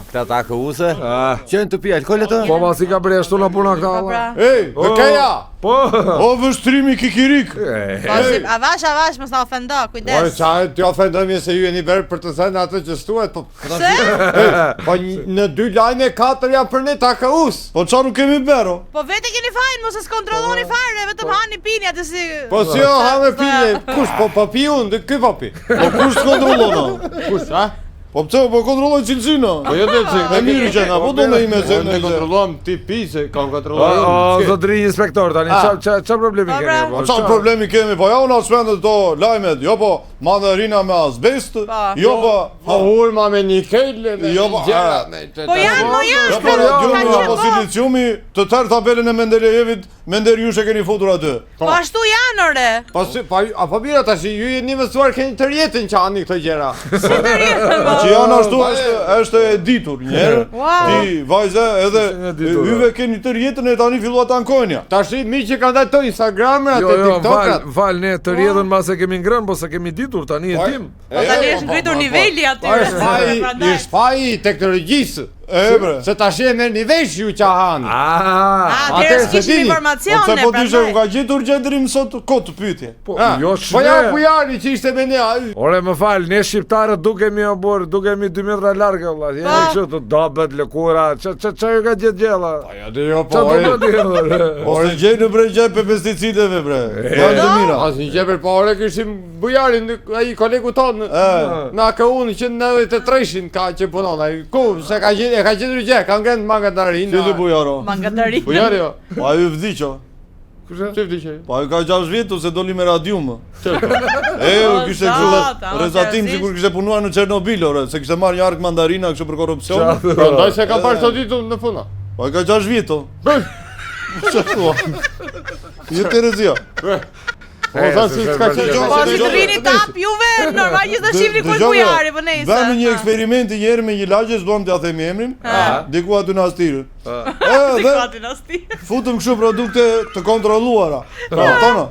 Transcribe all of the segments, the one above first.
Këta ta këuse Qenë të pi alkohol e të? Po ma si ka breshtu në puna ka. Ej, këja! Po! O vështrimi kikirik! Avash, mos na ofendo, kujdes. Çaj ti ofendojmë se ju jeni verë për të thënë atë që stuhet, po. Pse? Po në 2 lajme 4 janë për ne takaus. Po çfarë nuk kemi bero? Po vete keni fajin, mos e kontrolloni fare, vetëm hani pini atë si. Po si jo hamë pile. Kush po pi unë, ky po pi. Po kush kontrollon? Kush, ha? Po pse po kontrolloj cilësinë? Po jo vetë, e mirë që na, po do me ime se ne kontrollojmë ti pi se kam kontrolluar. Zotëri inspektor tani, ç'a problemi keni? Çfarë problemi kemi? Po ja unë shpendë to lajmet, jo po mandarina me azbest, jo po hurma me nikel, jo po gjëra me. Po janë, jo po radiumi apo siliciumi, të tërë tabelën e Mendelejevit, Menderjush e keni futur aty. Po ashtu janë ore. Apo mira tash ju jeni mësuar keni të rjetën që ani këto gjëra. Si të rjetën? Që janë ashtu është e ditur njerë. Ti vajza edhe yve keni të rjetën e tani filluat të ankojnja. Tash mi që kanë dalë to Instagramet e TikTokat. Val ne të rjetën mbas e kemi ngrënë, po se kemi ditur tani e dim. Po tani është ngritur niveli aty. Është faji i teknologjisë. Se tash e merr një vesh ju që hanë. Atëherë kishim informacione. Po po dyshe u ka gjetur gjendrim sot kot pyetje. Po jo po ja bujari që ishte me ne. Ore më fal, ne shqiptarët dukemi dukemi 2 metra larg valla. Jemi kështu të dobët lëkura. Ç'a ju ka gjetë gjella? Po ja dhe jo po. Ose gjej në brejë pe pesticideve bre. Janë të mira. Asnjë gjë për po ore kishim bujarin ai kolegu ton. Na ka unë që 93-shin ka që punon ai. Ku se ka gjetë e ka gjetur gjë, ka ngrenë mangadarin. Si të bujaro? Mangadarin. Bujari jo. Po ai vdiqo. Kush e? Çe vdiqe? Po ai ka 6 vjet ose doli me radium. Kishte kështu rezatim sikur kishte punuar në Çernobil ore, se kishte marrë një ark mandarina kështu për korrupsion. Prandaj se ka parë sot ditë në funa. Po ai ka 6 vjet. Çfarë thua? Je Terezia. Po si të rini tap juve, normalisht do shihni ku bujari, po nejse. Bëmë një eksperiment i herë me një lagje, s'duam t'ia themi emrin. Diku aty në Astir. Diku aty në Astir. Futëm kështu produkte të kontrolluara. Tono.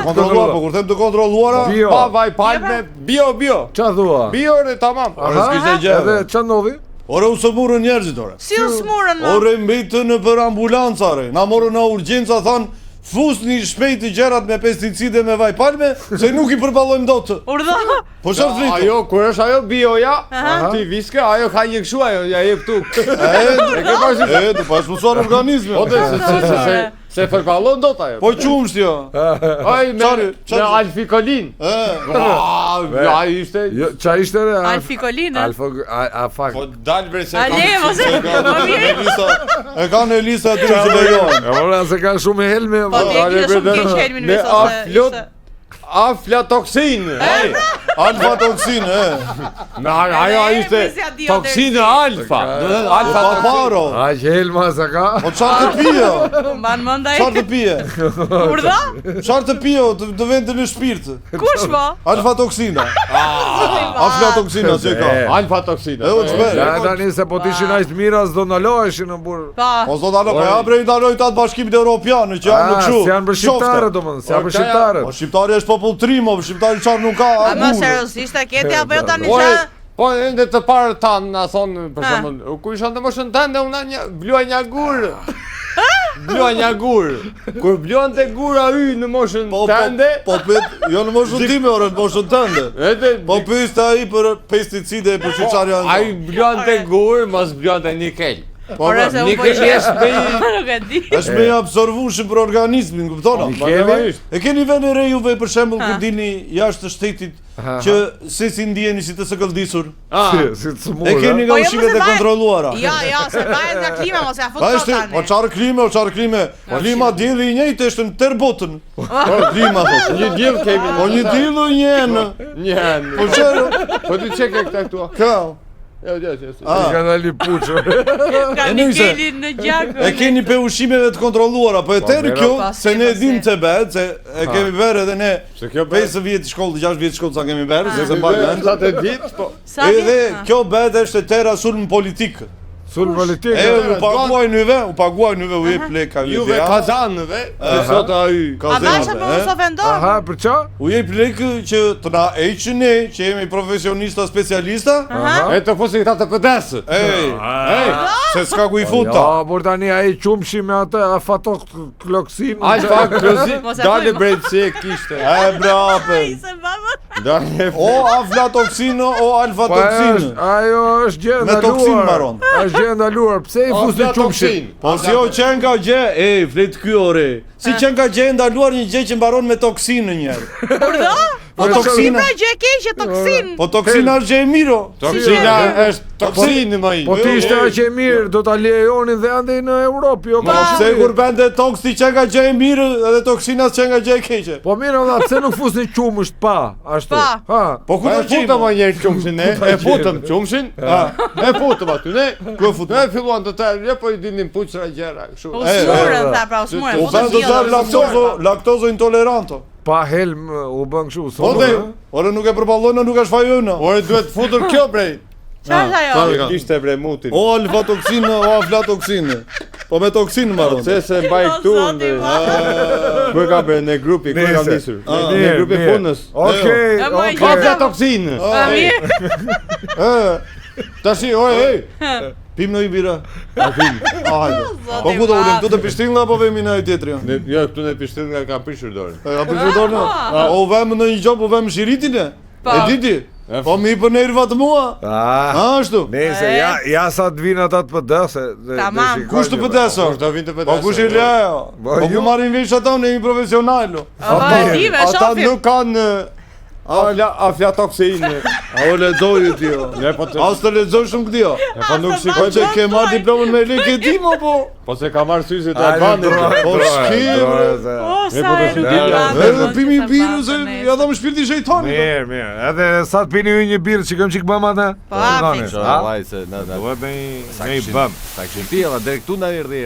Kontrolluar, po kur them të kontrolluara, pa vaj palme, bio. Ç'a thua? Bio re tamam. Ora s'kishte gjë. Edhe ç'a ndodhi? Ora u smurën njerëzit ore. Si u smurën? Ore mbetën për ambulancare. Na morën në urgjenca than fusni shpejt i gjërat me pesticide me vaj palme, se nuk i përballojmë dot. Urdhë. Po çfarë flit? Ajo kur është ajo bioja, ti viske, ajo ka një kështu ajo, ja jep tu. E ke pasi? Do pas mësuar organizmin. Po se përballon dot ajo. Po qumsht jo. Ai me alfikolin. Ai ishte. Jo, ç'a ishte? Alfikolin. Fak. Po dal bre se. E kanë Elisa aty që lejon. Ora se kanë shumë helme. Po ti e shumë keq helmin me sot. Aflatoksin. Alfa-toksin, ajo ishte toksinë alfa. Do të thënë alfa paro. Ai helma sa ka. Po çfarë të pije? Mban mendaj. Çfarë të pije? Urdhë? Çfarë të pije? Të vende në shpirt. Kush po? Alfa-toksina. Aflatoksina që ka. Alfa-toksina. Ja tani se po tishin aq mira s'do ndaloheshin në burr. Po s'do ndalo, po ja bre ndaloj atë bashkimit evropian që janë kështu. Janë për shqiptarët domethënë, janë për shqiptarët. Po shqiptari është popull trim, shqiptari çfarë nuk ka. Ama seriozisht e keti apo jo tani ç'a? Po ende të parë tan na thon për shembull, ku isha në moshën tënde unë blua një gur. Blua një gur. Kur bluante gura hy në moshën tënde, po jo në moshën time, ore në moshën tënde. Po pyeste ai për pesticide për çfarë janë. Ai bluante gur, mos bluante nikel. Po nikel është me absorvueshëm për organizmin, kupton? E keni vënë re juve për shembull kur dini jashtë shtetit që se si ndiheni si të sëkëldisur. Si të smur. E keni nga ushqimet e kontrolluara. Jo, se varet nga klima mos ja fut dot tani. Po çfarë klime? Klima dielli i njëjtë është në tërë botën. Po klima thotë. Një diell kemi. Po një diell o një hen. Po çfarë? Po ti çeke këtu. Ka. Ka dali puço. Ka nikelin në gjakun. E keni pe ushqimeve të kontrolluara, po e tërë kjo se ne dim të bëhet, se e kemi bërë edhe ne 5 vjet shkollë, 6 vjet shkollë sa kemi bërë, se mbaj mend. Sa të ditë, po. Edhe kjo bëhet është tërë sulm politik. Sul politik. U paguaj nyve u jep lek ka Juve kazanëve, sot ai A bashkë më mos ofendon. Aha, për ç'a? U jep lek që të na heqin ne, që jemi profesionista specialista. E të fusi këta të pëdesë. Ej, se s'ka ku i fut ta. Ja, por tani ai qumshi me atë afatokloksin. Alfa klozi, Mos e dale thuj, bret si e kishte. Brape. Se baba. Dale. O aflatoksino, o alfatoksino. Ajo është gjë Me ndaluar. toksin mbaron. Është gjë ndaluar. Pse i fusin qumshin? Po si o qenë ka gjë, flet ky ore. Si qenë ka gjë ndaluar një gjë që mbaron me toksinë njerë. Po toksina. toksina gjë e keqe, toksin. Po toksina është gjë e miro. Toksina është toksinë më i. Po ti ishte aq e mirë, do ta lejonin dhe andej në Europë, jo Po pse kur bende toks ti qenë ka gjë e mirë edhe toksina qenë ka gjë e keqe. Po mirë valla, pse nuk fusni qumësht pa, ashtu. Pa. Ha. Po ku E do futëm më njërë qumshin ne, e futëm qumshin, e futëm aty ne, Ku e futëm? ne filluan të tërë, po i dinin puqra gjera, kështu. U smurën, tha pra, u smurën. U bën të zar laktozo intoleranto. Pa helm u bën kështu. Po dhe, ore nuk e përballojnë, nuk e shfajojnë. Ore duhet futur kjo brej. Çfarë ajo? Ishte bre mutin. O alfatoksinë, o aflatoksinë. Po me toksinë mbaron. Se se mbaj këtu ndë. Ku e ka bre në grupi, ku e ka nisur? Në grupi punës. Okej, E, moj, okej. Ka toksinë. A mirë. Tashi, oj, Pim në i bira. Po ku do ulim, tu të pishtin apo vemi në e tjetri? jo, këtu në pishtin nga ka prishur dorën. A për dorë në? O vëm në një gjop, o vëm shiritin e? E diti? Po mi për nerva të mua? Ashtu? Nëse ja sa të vinë ata të PD-s. Tamam. Kush të pëdeso? Kush do vinte Po vetë. kush i lejo? Po ku marrin vesh ata, ne jemi profesionalo. Di me Ata shofim. nuk kanë aflatoksinë. A o lexoj ti jo? Ne po të As të lexoj shumë këtë jo? po nuk Po shikoj që ke marrë diplomën me lekë e di mo po? po se ka marrë syze të Albanit. Po shki, bre. O, sa po e të nuk shidilja. e baba, Edhe po, pimi se birë baba se nesër. ja dham shpirti shejtanit. Mirë, mirë. Edhe sa të pini një birë që këm qik bëm atë? Po, hapi. Vallaj se na Duhet me i sa bëm. kishim pirë, deri këtu na erdhi.